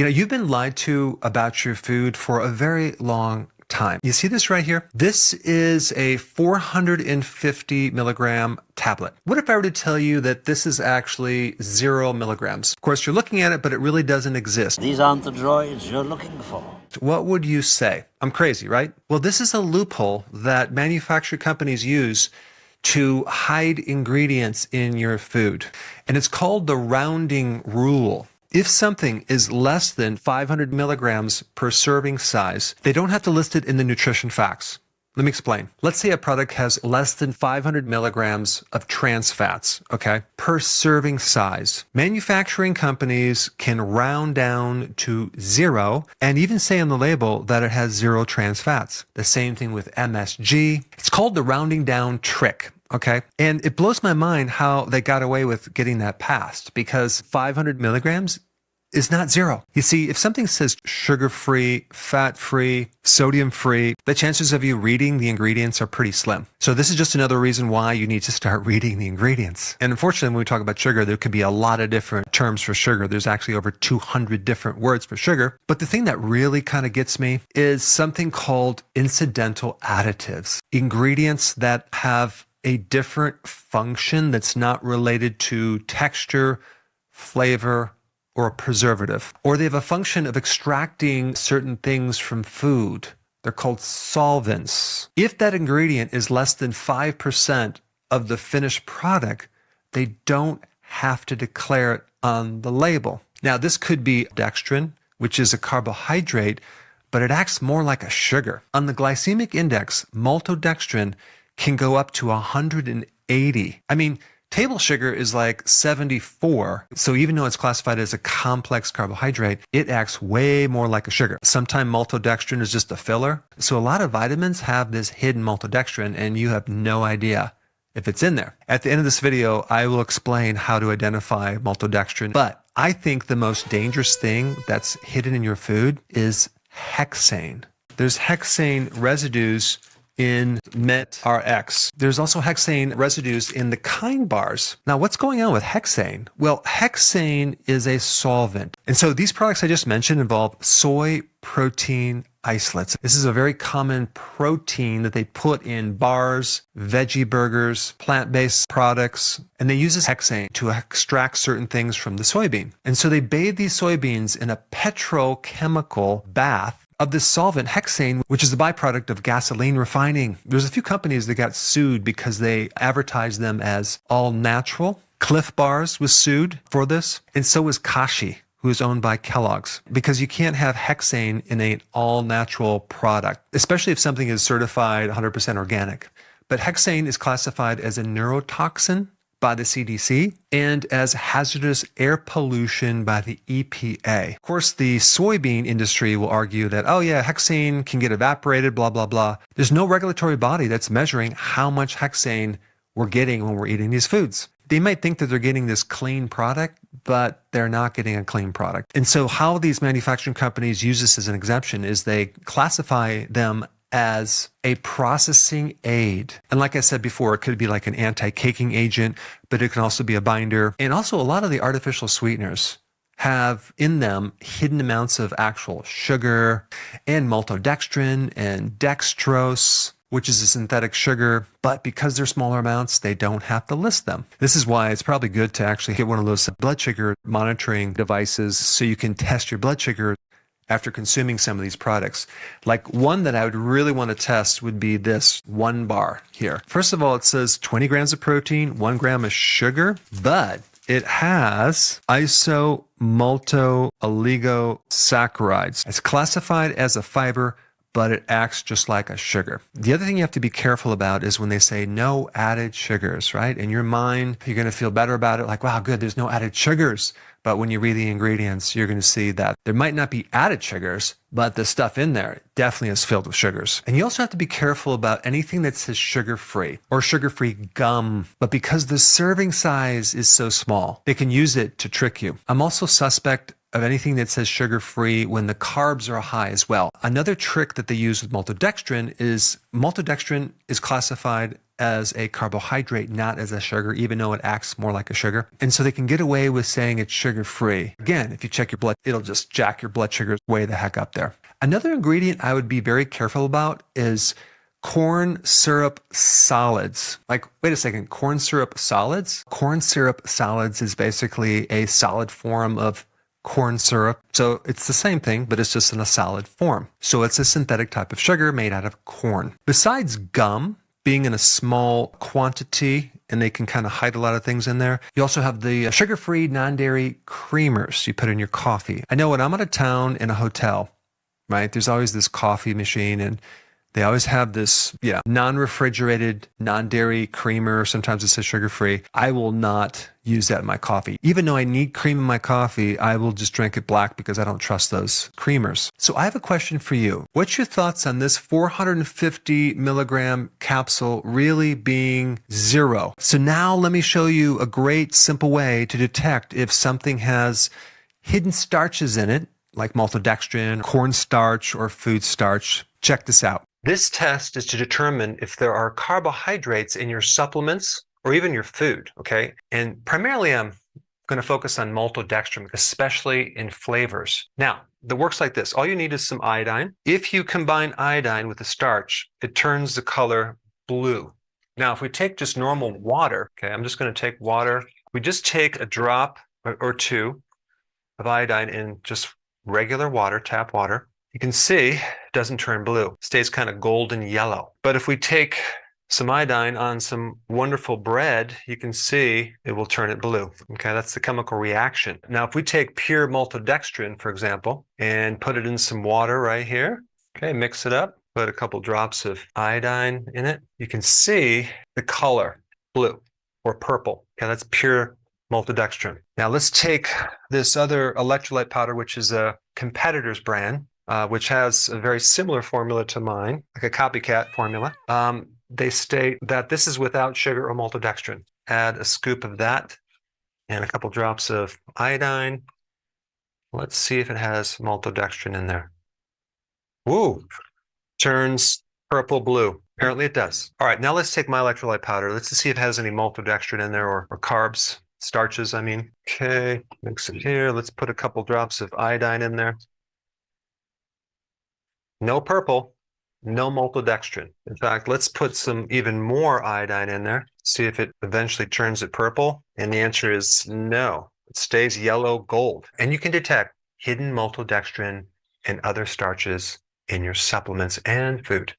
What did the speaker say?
You know, you've been lied to about your food for a very long time. You see this right here? This is a 450 milligram tablet. What if I were to tell you that this is actually 0 milligrams? Of course, you're looking at it, but it really doesn't exist. These aren't the droids you're looking for. What would you say? I'm crazy, right? Well, this is a loophole that manufacturer companies use to hide ingredients in your food. And it's called the rounding rule. If something is less than 500 milligrams per serving size, they don't have to list it in the nutrition facts. Let me explain. Let's say a product has less than 500 milligrams of trans fats, okay, per serving size. Manufacturing companies can round down to 0 and even say on the label that it has 0 trans fats. The same thing with MSG. It's called the rounding down trick. Okay. And it blows my mind how they got away with getting that passed, because 500 milligrams is not 0. You see, if something says sugar-free, fat-free, sodium-free, the chances of you reading the ingredients are pretty slim. So this is just another reason why you need to start reading the ingredients. And unfortunately, when we talk about sugar, there could be a lot of different terms for sugar. There's actually over 200 different words for sugar. But the thing that really kind of gets me is something called incidental additives. Ingredients that have a different function that's not related to texture, flavor, or a preservative. Or they have a function of extracting certain things from food. They're called solvents. If that ingredient is less than 5% of the finished product, they don't have to declare it on the label. Now, this could be dextrin, which is a carbohydrate, but it acts more like a sugar. On the glycemic index, maltodextrin can go up to 180. I mean, table sugar is like 74. So even though it's classified as a complex carbohydrate, it acts way more like a sugar. Sometimes maltodextrin is just a filler. So a lot of vitamins have this hidden maltodextrin and you have no idea if it's in there. At the end of this video, I will explain how to identify maltodextrin. But I think the most dangerous thing that's hidden in your food is hexane. There's hexane residues in MetRx. There's also hexane residues in the Kind bars. Now, what's going on with hexane? Well, hexane is a solvent. And so these products I just mentioned involve soy protein isolates. This is a very common protein that they put in bars, veggie burgers, plant-based products, and they use this hexane to extract certain things from the soybean. And so they bathe these soybeans in a petrochemical bath of this solvent, hexane, which is the byproduct of gasoline refining. There's a few companies that got sued because they advertised them as all natural. Cliff Bars was sued for this, and so was Kashi, who is owned by Kellogg's, because you can't have hexane in an all natural product, especially if something is certified 100% organic. But hexane is classified as a neurotoxin by the CDC and as hazardous air pollution by the EPA. Of course, the soybean industry will argue that, oh yeah, hexane can get evaporated, blah, blah, blah. There's no regulatory body that's measuring how much hexane we're getting when we're eating these foods. They might think that they're getting this clean product, but they're not getting a clean product. And so how these manufacturing companies use this as an exemption is they classify them as a processing aid. And like I said before, it could be like an anti-caking agent, but it can also be a binder. And also a lot of the artificial sweeteners have in them hidden amounts of actual sugar and maltodextrin and dextrose, which is a synthetic sugar, but because they're smaller amounts, they don't have to list them. This is why it's probably good to actually get one of those blood sugar monitoring devices so you can test your blood sugar after consuming some of these products. Like one that I would really want to test would be this one bar here. First of all, it says 20 grams of protein, 1 gram of sugar, but it has isomalto-oligosaccharides. It's classified as a fiber, but it acts just like a sugar. The other thing you have to be careful about is when they say no added sugars, right? In your mind, you're going to feel better about it, like, wow, good, there's no added sugars. But when you read the ingredients, you're going to see that there might not be added sugars, but the stuff in there definitely is filled with sugars. And you also have to be careful about anything that says sugar-free or sugar-free gum. But because the serving size is so small, they can use it to trick you. I'm also suspect of anything that says sugar-free when the carbs are high as well. Another trick that they use with maltodextrin is classified as a carbohydrate, not as a sugar, even though it acts more like a sugar. And so they can get away with saying it's sugar-free. Again, if you check your blood, it'll just jack your blood sugars way the heck up there. Another ingredient I would be very careful about is corn syrup solids. Like, wait a second, corn syrup solids? Corn syrup solids is basically a solid form of corn syrup. So it's the same thing, but it's just in a solid form. So it's a synthetic type of sugar made out of corn. Besides gum being in a small quantity, and they can kind of hide a lot of things in there, you also have the sugar-free non-dairy creamers you put in your coffee. I know when I'm out of town in a hotel, right, there's always this coffee machine, and they always have this, non-refrigerated, non-dairy creamer. Sometimes it says sugar-free. I will not use that in my coffee. Even though I need cream in my coffee, I will just drink it black because I don't trust those creamers. So I have a question for you. What's your thoughts on this 450 milligram capsule really being zero? So now let me show you a great simple way to detect if something has hidden starches in it, like maltodextrin, cornstarch, or food starch. Check this out. This test is to determine if there are carbohydrates in your supplements or even your food, okay? And primarily I'm going to focus on maltodextrin, especially in flavors. Now, it works like this. All you need is some iodine. If you combine iodine with the starch, it turns the color blue. Now, if we take just normal water, okay, I'm just going to take water. We just take a drop or two of iodine in just regular water, tap water. You can see it doesn't turn blue. It stays kind of golden yellow. But if we take some iodine on some wonderful bread, you can see it will turn it blue. Okay, that's the chemical reaction. Now, if we take pure maltodextrin, for example, and put it in some water right here, okay, mix it up, put a couple drops of iodine in it, you can see the color blue or purple. Okay, that's pure maltodextrin. Now, let's take this other electrolyte powder, which is a competitor's brand, which has a very similar formula to mine, like a copycat formula. They state that this is without sugar or maltodextrin. Add a scoop of that and a couple drops of iodine. Let's see if it has maltodextrin in there. Woo! Turns purple blue. Apparently it does. All right, now let's take my electrolyte powder. Let's see if it has any maltodextrin in there or carbs, starches, I mean. Okay, mix it here. Let's put a couple drops of iodine in there. No purple, no maltodextrin. In fact, let's put some even more iodine in there, see if it eventually turns it purple. And the answer is no. It stays yellow gold. And you can detect hidden maltodextrin and other starches in your supplements and food.